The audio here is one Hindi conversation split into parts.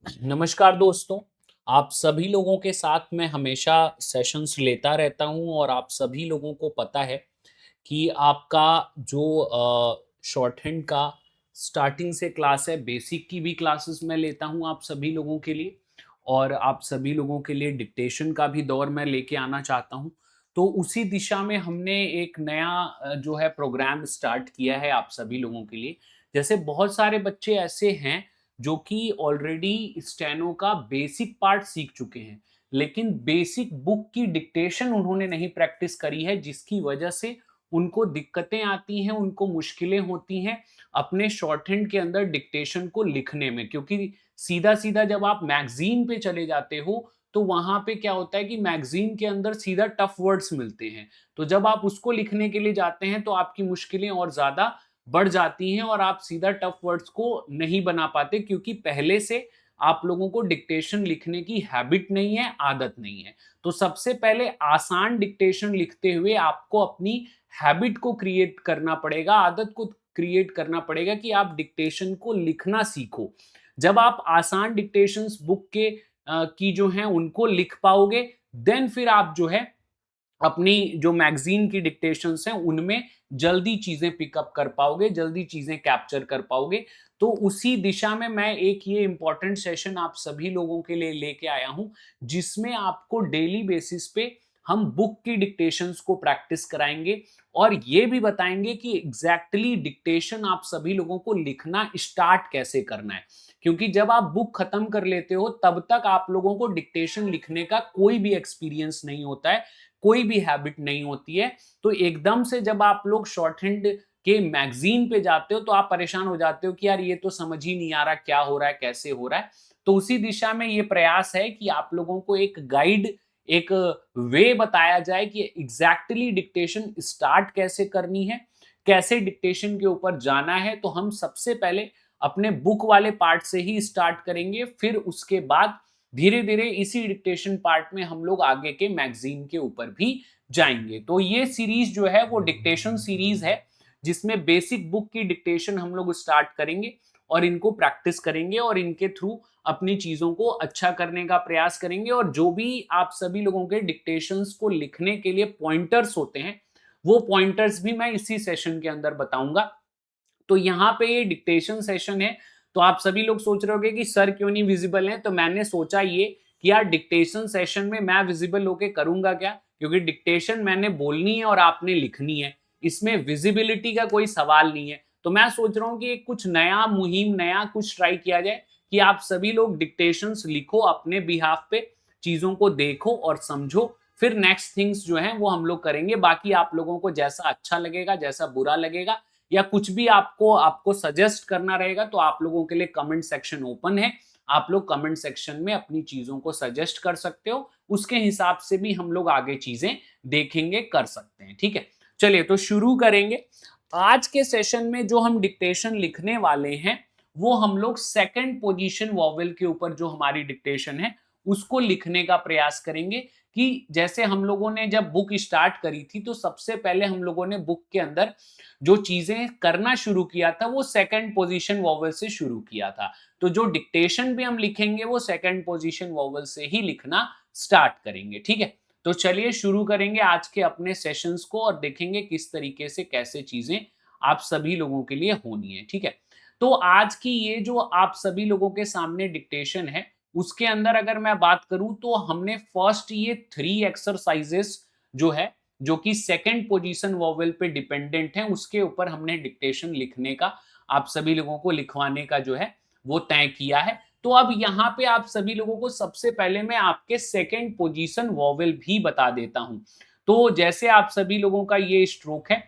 नमस्कार दोस्तों। आप सभी लोगों के साथ मैं हमेशा सेशंस लेता रहता हूं और आप सभी लोगों को पता है कि आपका जो शॉर्ट हैंड का स्टार्टिंग से क्लास है, बेसिक की भी क्लासेस मैं लेता हूं आप सभी लोगों के लिए और आप सभी लोगों के लिए डिक्टेशन का भी दौर मैं लेके आना चाहता हूं। तो उसी दिशा में हमने एक नया जो है प्रोग्राम स्टार्ट किया है आप सभी लोगों के लिए। जैसे बहुत सारे बच्चे ऐसे हैं जो कि ऑलरेडी स्टेनो का बेसिक पार्ट सीख चुके हैं, लेकिन बेसिक बुक की डिक्टेशन उन्होंने नहीं प्रैक्टिस करी है, जिसकी वजह से उनको दिक्कतें आती हैं, उनको मुश्किलें होती हैं अपने शॉर्ट हैंड के अंदर डिक्टेशन को लिखने में। क्योंकि सीधा-सीधा जब आप मैगज़ीन पे चले जाते हो, तो वहाँ पे क्या होता है कि मैगज़ीन के अंदर सीधा टफ वर्ड्स मिलते हैं। तो जब आप उसको लिखने के लिए जाते हैं, तो आपकी मुश्किलें और ज़्यादा बढ़ जाती हैं और आप सीधा टफ वर्ड्स को नहीं बना पाते, क्योंकि पहले से आप लोगों को डिक्टेशन लिखने की हैबिट नहीं है, आदत नहीं है। तो सबसे पहले आसान डिक्टेशन लिखते हुए आपको अपनी हैबिट को क्रिएट करना पड़ेगा, आदत को क्रिएट करना पड़ेगा कि आप डिक्टेशन को लिखना सीखो। जब आप आसान डिक्टेशंस बुक के की जो हैं उनको लिख पाओगे, देन फिर आप जो है अपनी जो मैगज़ीन की डिक्टेशंस हैं, उनमें जल्दी चीज़ें पिकअप कर पाओगे, जल्दी चीज़ें कैप्चर कर पाओगे। तो उसी दिशा में मैं एक ये इम्पोर्टेंट सेशन आप सभी लोगों के लिए लेके आया हूँ, जिसमें आपको डेली बेसिस पे हम बुक की डिक्टेशंस को प्रैक्टिस कराएँगे और ये भी बताएँगे कि एग्ज़ैक्टली डिक्टेशन आप सभी लोगों को लिखना स्टार्ट कैसे करना है। क्योंकि जब आप बुक खत्म कर लेते हो, तब तक आप लोगों को डिक्टेशन लिखने का कोई भी एक्सपीरियंस नहीं होता है, कोई भी हैबिट नहीं होती है। तो एकदम से जब आप लोग शॉर्ट हैंड के मैगजीन पे जाते हो, तो आप परेशान हो जाते हो कि यार ये तो समझ ही नहीं आ रहा क्या हो रहा है, कैसे हो रहा है। तो उसी दिशा में ये प्रयास है कि आप लोगों को एक गाइड, एक वे बताया जाए कि एग्जैक्टली डिक्टेशन स्टार्ट कैसे करनी है, कैसे डिक्टेशन के ऊपर जाना है। तो हम सबसे पहले अपने बुक वाले पार्ट से ही स्टार्ट करेंगे, फिर उसके बाद धीरे धीरे इसी डिक्टेशन पार्ट में हम लोग आगे के मैगजीन के ऊपर भी जाएंगे। तो ये सीरीज जो है वो डिक्टेशन सीरीज है, जिसमें बेसिक बुक की डिक्टेशन हम लोग स्टार्ट करेंगे और इनको प्रैक्टिस करेंगे और इनके थ्रू अपनी चीजों को अच्छा करने का प्रयास करेंगे। और जो भी आप सभी लोगों के डिक्टेशंस को लिखने के लिए पॉइंटर्स होते हैं, वो पॉइंटर्स भी मैं इसी सेशन के अंदर बताऊंगा। तो यहाँ पे ये डिक्टेशन सेशन है। तो आप सभी लोग सोच रहे होंगे कि सर क्यों नहीं विजिबल है। तो मैंने सोचा ये कि यार डिक्टेशन सेशन में मैं विजिबल होके करूंगा क्या, क्योंकि डिक्टेशन मैंने बोलनी है और आपने लिखनी है, इसमें विजिबिलिटी का कोई सवाल नहीं है। तो मैं सोच रहा हूँ कि कुछ नया मुहिम, नया कुछ ट्राई किया जाए कि आप सभी लोग डिक्टेशंस लिखो अपने बिहाफ पे, चीजों को देखो और समझो, फिर नेक्स्ट थिंग्स जो है वो हम लोग करेंगे। बाकी आप लोगों को जैसा अच्छा लगेगा, जैसा बुरा लगेगा, या कुछ भी आपको आपको सजेस्ट करना रहेगा, तो आप लोगों के लिए कमेंट सेक्शन ओपन है। आप लोग कमेंट सेक्शन में अपनी चीजों को सजेस्ट कर सकते हो, उसके हिसाब से भी हम लोग आगे चीजें देखेंगे, कर सकते हैं। ठीक है, चलिए तो शुरू करेंगे। आज के सेशन में जो हम डिक्टेशन लिखने वाले हैं, वो हम लोग सेकंड पोजीशन वॉवेल के ऊपर जो हमारी डिक्टेशन है उसको लिखने का प्रयास करेंगे। कि जैसे हम लोगों ने जब बुक स्टार्ट करी थी, तो सबसे पहले हम लोगों ने बुक के अंदर जो चीजें करना शुरू किया था वो सेकंड पोजीशन वॉवेल से शुरू किया था। तो जो डिक्टेशन भी हम लिखेंगे वो सेकंड पोजीशन वॉवेल से ही लिखना स्टार्ट करेंगे। ठीक है, तो चलिए शुरू करेंगे आज के अपने सेशंस को और देखेंगे किस तरीके से कैसे चीजें आप सभी लोगों के लिए होनी है। ठीक है, तो आज की ये जो आप सभी लोगों के सामने डिक्टेशन है, उसके अंदर अगर मैं बात करूं, तो हमने फर्स्ट ये 3 एक्सरसाइजेस जो है, जो कि सेकंड पोजीशन वॉवेल पे डिपेंडेंट है, उसके ऊपर हमने डिक्टेशन लिखने का, आप सभी लोगों को लिखवाने का जो है वो तय किया है। तो अब यहाँ पे आप सभी लोगों को सबसे पहले मैं आपके सेकंड पोजीशन वॉवेल भी बता देता हूं। तो जैसे आप सभी लोगों का ये स्ट्रोक है,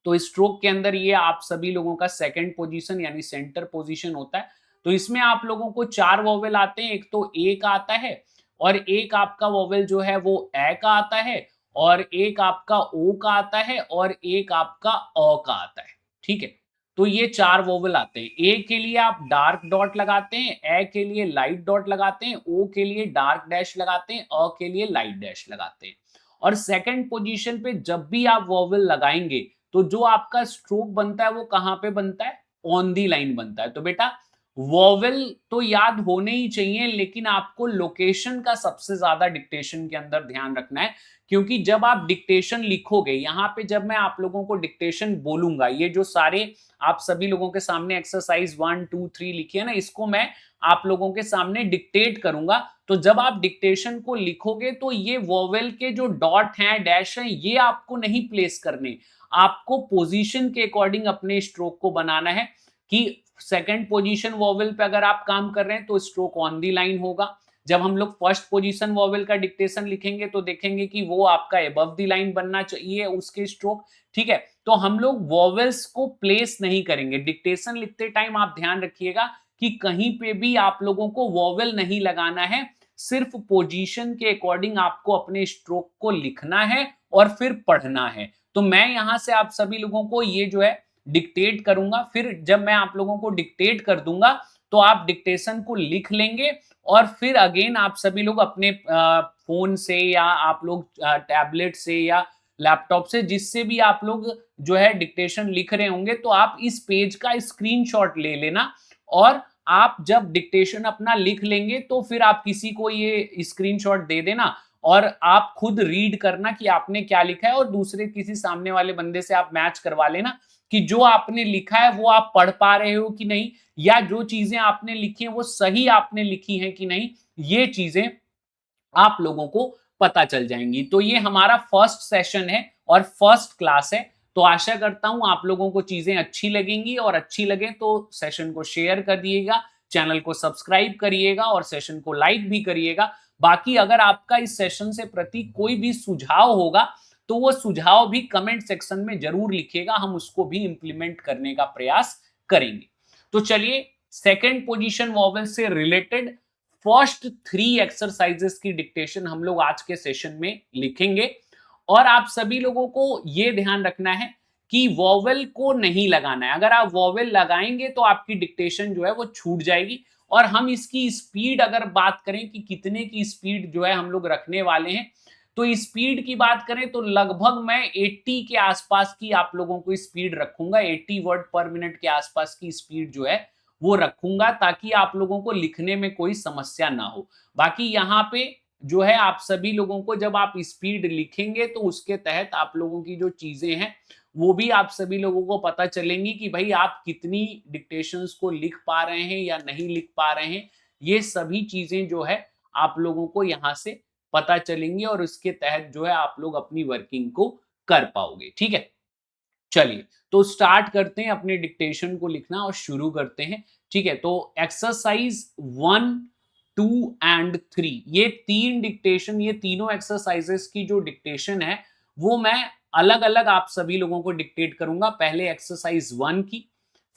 तो स्ट्रोक के अंदर ये आप सभी लोगों का सेकंड पोजीशन यानी सेंटर पोजीशन होता है। तो इसमें आप लोगों को 4 वॉवेल आते हैं। एक तो ए का आता है, और एक आपका वॉवेल जो है वो ए का आता है, और एक आपका ओ का आता है, और एक आपका अ का आता है। ठीक है, तो ये 4 वॉवेल आते हैं। ए के लिए आप डार्क डॉट लगाते हैं, ए के लिए लाइट डॉट लगाते हैं, ओ के लिए डार्क डैश लगाते हैं, अ के लिए लाइट डैश लगाते हैं। और सेकंड पोजीशन पे जब भी आप वॉवेल लगाएंगे, तो जो आपका स्ट्रोक बनता है वो कहां पे बनता है, ऑन दी लाइन बनता है। तो बेटा वोवेल तो याद होने ही चाहिए, लेकिन आपको लोकेशन का सबसे ज्यादा डिक्टेशन के अंदर ध्यान रखना है, क्योंकि जब आप डिक्टेशन लिखोगे, यहां पे जब मैं आप लोगों को डिक्टेशन बोलूंगा, ये जो सारे आप सभी लोगों के सामने एक्सरसाइज 1 2 3 लिखी है ना, इसको मैं आप लोगों के सामने डिक्टेट करूंगा। तो जब आप डिक्टेशन को लिखोगे तो ये वोवेल के जो डॉट हैं, डैश हैं, ये आपको नहीं प्लेस करने, आपको पोजीशन के अकॉर्डिंग अपने स्ट्रोक को बनाना है कि सेकंड पोजीशन वोवेल पे अगर आप काम कर रहे हैं तो स्ट्रोक ऑन दी लाइन होगा। जब हम लोग फर्स्ट पोजीशन वोवेल का डिक्टेशन लिखेंगे तो देखेंगे कि वो आपका अबव दी लाइन बनना चाहिए उसके स्ट्रोक। ठीक है, तो हम लोग वोवेल्स को प्लेस नहीं करेंगे डिक्टेशन लिखते टाइम। आप ध्यान रखिएगा कि कहीं पे भी आप लोगों को वोवेल नहीं लगाना है, सिर्फ पोजीशन के अकॉर्डिंग आपको अपने स्ट्रोक को लिखना है और फिर पढ़ना है। तो मैं यहां से आप सभी लोगों को ये जो है डिक्टेट करूंगा, फिर जब मैं आप लोगों को डिक्टेट कर दूंगा तो आप डिक्टेशन को लिख लेंगे, और फिर अगेन आप सभी लोग अपने फोन से या आप लोग टैबलेट से या लैपटॉप से, जिससे भी आप लोग जो है डिक्टेशन लिख रहे होंगे, तो आप इस पेज का स्क्रीनशॉट ले लेना, और आप जब डिक्टेशन अपना लिख लेंगे तो फिर आप किसी को ये स्क्रीनशॉट दे देना, और आप खुद रीड करना कि आपने क्या लिखा है, और दूसरे किसी सामने वाले बंदे से आप मैच करवा लेना कि जो आपने लिखा है वो आप पढ़ पा रहे हो कि नहीं, या जो चीजें आपने लिखी हैं वो सही आपने लिखी हैं कि नहीं, ये चीजें आप लोगों को पता चल जाएंगी। तो ये हमारा फर्स्ट सेशन है और फर्स्ट क्लास है। तो आशा करता हूं आप लोगों को चीजें अच्छी लगेंगी, और अच्छी लगे तो सेशन को शेयर कर दिएगा, चैनल को सब्सक्राइब करिएगा और सेशन को लाइक भी करिएगा। बाकी अगर आपका इस सेशन से प्रति कोई भी सुझाव होगा तो वो सुझाव भी कमेंट सेक्शन में जरूर लिखिएगा, हम उसको भी इंप्लीमेंट करने का प्रयास करेंगे। तो चलिए, सेकेंड पोजीशन वॉवेल से रिलेटेड फर्स्ट 3 एक्सरसाइजेस की डिक्टेशन हम लोग आज के सेशन में लिखेंगे। और आप सभी लोगों को यह ध्यान रखना है कि वॉवेल को नहीं लगाना है। अगर आप वॉवेल लगाएंगे तो आपकी डिक्टेशन जो है वो छूट जाएगी। और हम इसकी स्पीड अगर बात करें कि कितने की स्पीड जो है हम लोग रखने वाले हैं, तो स्पीड की बात करें तो लगभग मैं 80 के आसपास की आप लोगों को स्पीड रखूंगा, 80 वर्ड पर मिनट के आसपास की स्पीड जो है वो रखूंगा, ताकि आप लोगों को लिखने में कोई समस्या ना हो। बाकी यहाँ पे जो है आप सभी लोगों को जब आप स्पीड लिखेंगे तो उसके तहत आप लोगों की जो चीजें हैं वो भी आप सभी लोगों को पता चलेंगी कि भाई आप कितनी डिक्टेशंस को लिख पा रहे हैं या नहीं लिख पा रहे हैं। ये सभी चीजें जो है आप लोगों को यहाँ से पता चलेंगी, और उसके तहत जो है आप लोग अपनी वर्किंग को कर पाओगे। ठीक है, चलिए तो स्टार्ट करते हैं अपने डिक्टेशन को लिखना और शुरू करते हैं। ठीक है, तो एक्सरसाइज 1 2 एंड 3, ये तीन डिक्टेशन, ये तीनों एक्सरसाइजेस की जो डिक्टेशन है वो मैं अलग अलग आप सभी लोगों को डिक्टेट करूंगा। पहले एक्सरसाइज 1 की,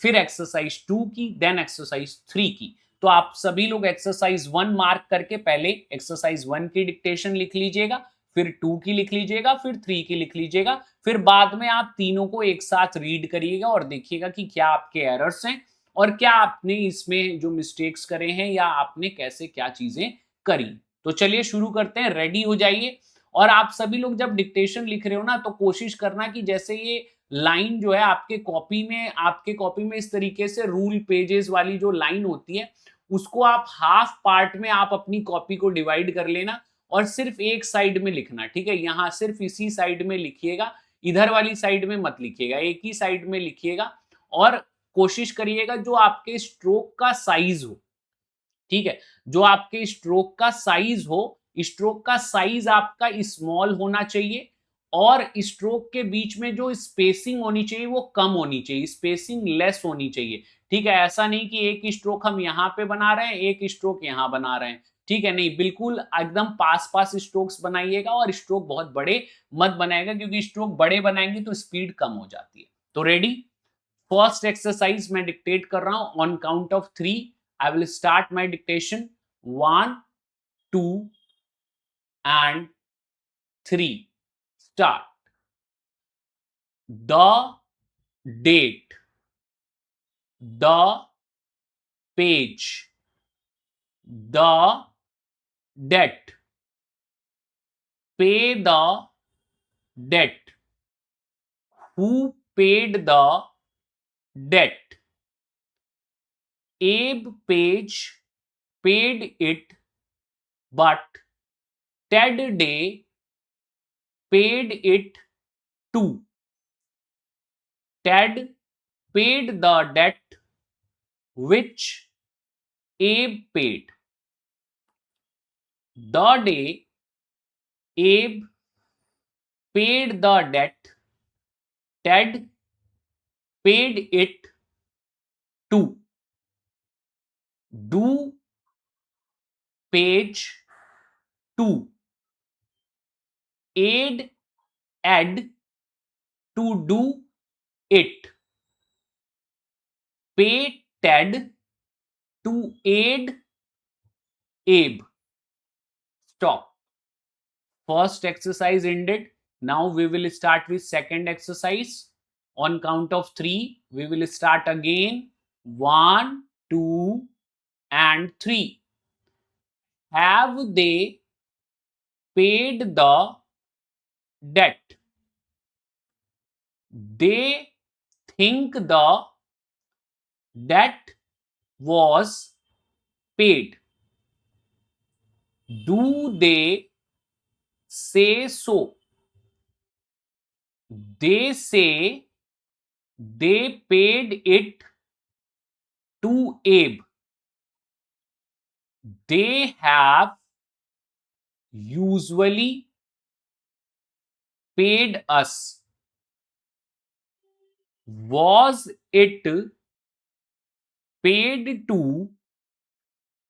फिर एक्सरसाइज 2 की, देन एक्सरसाइज 3 की। तो आप सभी लोग एक्सरसाइज 1 मार्क करके पहले एक्सरसाइज 1 की डिक्टेशन लिख लीजिएगा, फिर 2 की लिख लीजिएगा, फिर 3 की लिख लीजिएगा, फिर बाद में आप तीनों को एक साथ रीड करिएगा और देखिएगा कि क्या आपके एरर्स हैं और क्या आपने इसमें जो मिस्टेक्स करे हैं या आपने कैसे क्या चीजें करी। तो चलिए शुरू करते हैं, रेडी हो जाइए। और आप सभी लोग जब डिक्टेशन लिख रहे हो ना तो कोशिश करना कि जैसे ये लाइन जो है आपके कॉपी में इस तरीके से रूल पेजेस वाली जो लाइन होती है उसको आप हाफ पार्ट में आप अपनी कॉपी को डिवाइड कर लेना, और सिर्फ एक साइड में लिखना। ठीक है, यहां सिर्फ इसी साइड में लिखिएगा, इधर वाली साइड में मत लिखिएगा, एक ही साइड में लिखिएगा। और कोशिश करिएगा जो आपके स्ट्रोक का साइज हो, ठीक है, जो आपके स्ट्रोक का साइज हो, स्ट्रोक का साइज आपका स्मॉल होना चाहिए, और स्ट्रोक के बीच में जो स्पेसिंग होनी चाहिए वो कम होनी चाहिए, स्पेसिंग लेस होनी चाहिए। ठीक है, ऐसा नहीं कि एक स्ट्रोक हम यहाँ पे बना रहे हैं, एक स्ट्रोक यहाँ बना रहे हैं। ठीक है, नहीं, बिल्कुल एकदम पास पास स्ट्रोक्स बनाइएगा, और स्ट्रोक बहुत बड़े मत बनाएगा, क्योंकि स्ट्रोक बड़े बनाएंगे तो स्पीड कम हो जाती है। तो रेडी, फर्स्ट एक्सरसाइज मैं डिक्टेट कर रहा हूं on count of 3। I will start my dictation, 1 2 and 3, start. The date, the page, the date, pay the date, who paid the date, Abe Page paid it, but Ted Day paid it too. Ted paid the debt which Abe paid. The day Abe paid the debt, Ted paid it too. Do page 2. Aid Ed to do it. Pay Ted to aid Abe. Stop. First exercise ended. Now we will start with second exercise. On count of 3, we will start again. 1, 2, and 3. Have they paid the debt? They think the debt was paid. Do they say so? They say they paid it to Abe. They have usually paid us. Was it paid to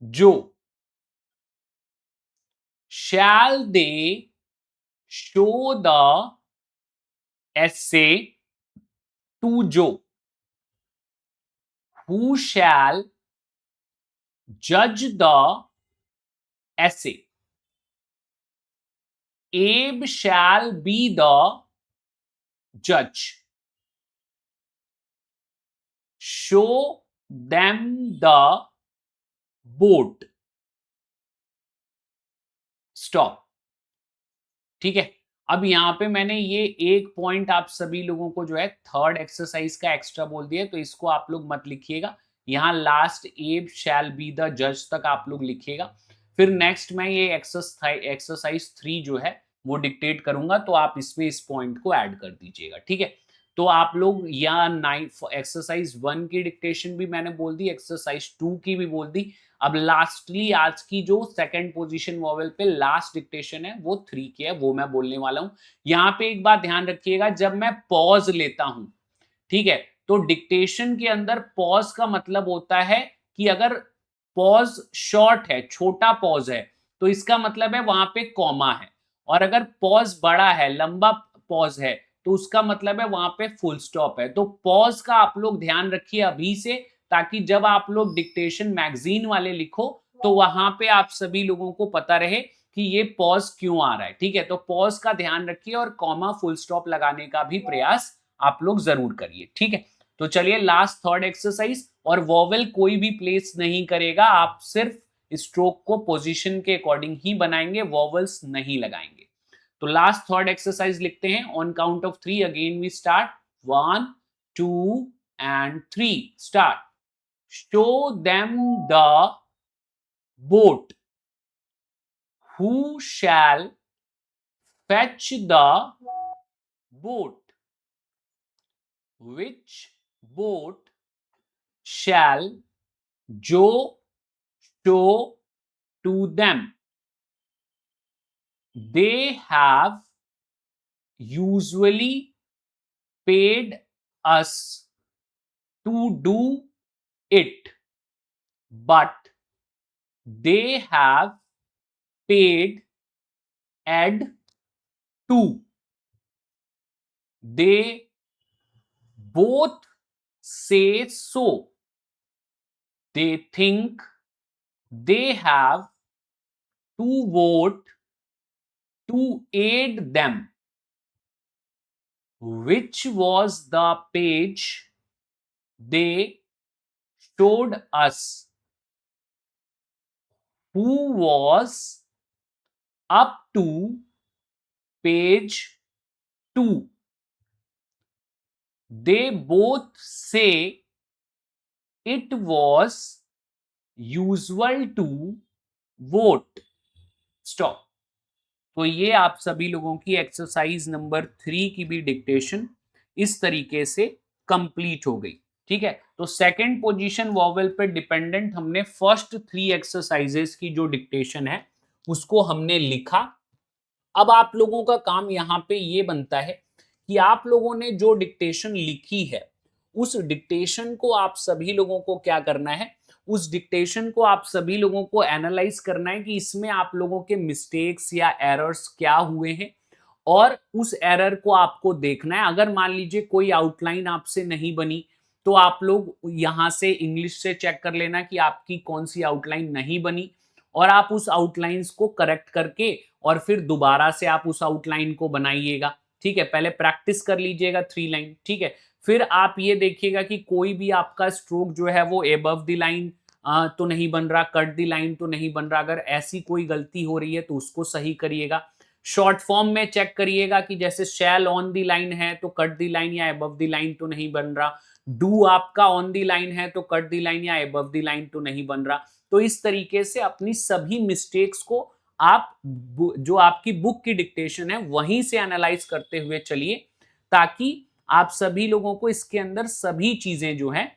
Joe? Shall they show the essay to Joe? Who shall judge the essay? Abe shall be the judge. Show them the boat. Stop. ठीक है, अब यहाँ पे मैंने ये एक पॉइंट आप सभी लोगों को जो है थर्ड एक्सरसाइज का एक्स्ट्रा बोल दिया, तो इसको आप लोग मत लिखिएगा। यहाँ लास्ट एब शैल बी द जज तक आप लोग लिखिएगा। फिर नेक्स्ट मैं ये एक्सरसाइज 3 जो है वो डिक्टेट करूंगा, तो आप इसमें इस पॉइंट को ऐड कर दीजिएगा। ठीक है, तो आप लोग यहाँ एक्सरसाइज 1 की डिक्टेशन भी मैंने बोल दी, एक्सरसाइज 2 की भी बोल दी। अब लास्टली आज की जो सेकंड पोजीशन वॉवेल पे लास्ट डिक्टेशन है वो 3 की है, वो मैं बोलने वाला हूं। यहां पे एक बात ध्यान रखिएगा, जब मैं पॉज लेता हूं, ठीक है, तो डिक्टेशन के अंदर पॉज का मतलब होता है कि अगर पॉज शॉर्ट है, छोटा पॉज है, तो इसका मतलब है वहां पे कॉमा है, और अगर पॉज बड़ा है, लंबा पॉज है, तो उसका मतलब है वहां पे फुल स्टॉप है। तो पॉज का आप लोग ध्यान रखिए अभी से, ताकि जब आप लोग डिक्टेशन मैगजीन वाले लिखो तो वहां पे आप सभी लोगों को पता रहे कि ये पॉज क्यों आ रहा है। ठीक है, तो पॉज का ध्यान रखिए और कॉमा फुल स्टॉप लगाने का भी प्रयास आप लोग जरूर करिए। ठीक है, तो चलिए लास्ट थर्ड एक्सरसाइज, और वॉवेल कोई भी प्लेस नहीं करेगा, आप सिर्फ स्ट्रोक को पोजीशन के अकॉर्डिंग ही बनाएंगे, वॉवेल्स नहीं लगाएंगे। तो लास्ट थर्ड एक्सरसाइज लिखते हैं। On count of 3 again we start. 1, 2 and 3 start. Show them the boat. Who shall fetch the boat? Which boat shall Joe show to them? They have usually paid us to do it, but they have paid Ed too. They both say so. They think they have to vote to aid them. Which was the page they showed us? Who was up to page 2? They both say it was usual to vote stop. तो ये आप सभी लोगों की एक्सरसाइज नंबर 3 की भी डिक्टेशन इस तरीके से कंप्लीट हो गई। ठीक है, तो सेकंड पोजीशन वॉवेल पे डिपेंडेंट हमने फर्स्ट 3 एक्सरसाइजेस की जो डिक्टेशन है उसको हमने लिखा। अब आप लोगों का काम यहाँ पे ये बनता है कि आप लोगों ने जो डिक्टेशन लिखी है उस डिक्टेशन को आप सभी लोगों को क्या करना है, उस डिक्टेशन को आप सभी लोगों को एनालाइज करना है कि इसमें आप लोगों के मिस्टेक्स या एरर्स क्या हुए हैं, और उस एरर को आपको देखना है। अगर मान लीजिए कोई आउटलाइन आपसे नहीं बनी तो आप लोग यहाँ से इंग्लिश से चेक कर लेना कि आपकी कौन सी आउटलाइन नहीं बनी, और आप उस आउटलाइंस को करेक्ट करके और फिर दोबारा से आप उस आउटलाइन को बनाइएगा। ठीक है, पहले प्रैक्टिस कर लीजिएगा 3 लाइन। ठीक है, फिर आप ये देखिएगा कि कोई भी आपका स्ट्रोक जो है वो एबव द लाइन तो नहीं बन रहा, कट द लाइन तो नहीं बन रहा। अगर ऐसी कोई गलती हो रही है तो उसको सही करिएगा। शॉर्ट फॉर्म में चेक करिएगा कि जैसे शैल ऑन द लाइन है तो कट द लाइन या एबव द लाइन तो नहीं बन रहा, डू आपका ऑन द लाइन है तो कट द लाइन या एबव द लाइन तो नहीं बन रहा। तो इस तरीके से अपनी सभी मिस्टेक्स को आप जो आपकी बुक की डिक्टेशन है वहीं से एनालाइज करते हुए चलिए, ताकि आप सभी लोगों को इसके अंदर सभी चीजें जो हैं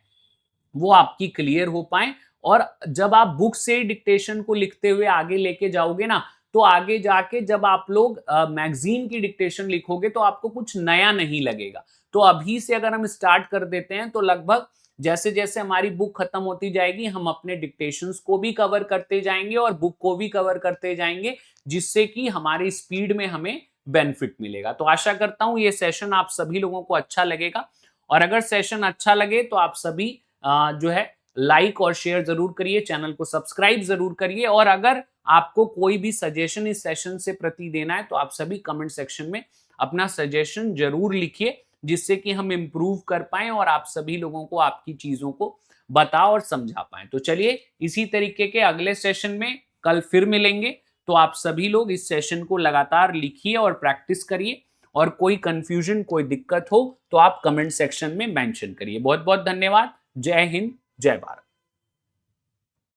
वो आपकी क्लियर हो पाए। और जब आप बुक से डिक्टेशन को लिखते हुए आगे लेके जाओगे ना, तो आगे जाके जब आप लोग मैगजीन की डिक्टेशन लिखोगे तो आपको कुछ नया नहीं लगेगा। तो अभी से अगर हम स्टार्ट कर देते हैं तो लगभग जैसे जैसे हमारी बुक खत्म होती जाएगी हम अपने डिक्टेशंस को भी कवर करते जाएंगे और बुक को भी कवर करते जाएंगे, जिससे कि हमारी स्पीड में हमें बेनिफिट मिलेगा। तो आशा करता हूं ये सेशन आप सभी लोगों को अच्छा लगेगा, और अगर सेशन अच्छा लगे तो आप सभी जो है लाइक और शेयर जरूर करिए, चैनल को सब्सक्राइब जरूर करिए, और अगर आपको कोई भी सजेशन इस सेशन से प्रति देना है तो आप सभी कमेंट सेक्शन में अपना सजेशन जरूर लिखिए, जिससे कि हम इम्प्रूव कर पाएं और आप सभी लोगों को आपकी चीजों को बता और समझा पाएं। तो चलिए इसी तरीके के अगले सेशन में कल फिर मिलेंगे। तो आप सभी लोग इस सेशन को लगातार लिखिए और प्रैक्टिस करिए, और कोई कंफ्यूजन कोई दिक्कत हो तो आप कमेंट सेक्शन में मेंशन करिए। बहुत बहुत धन्यवाद। जय हिंद, जय भारत।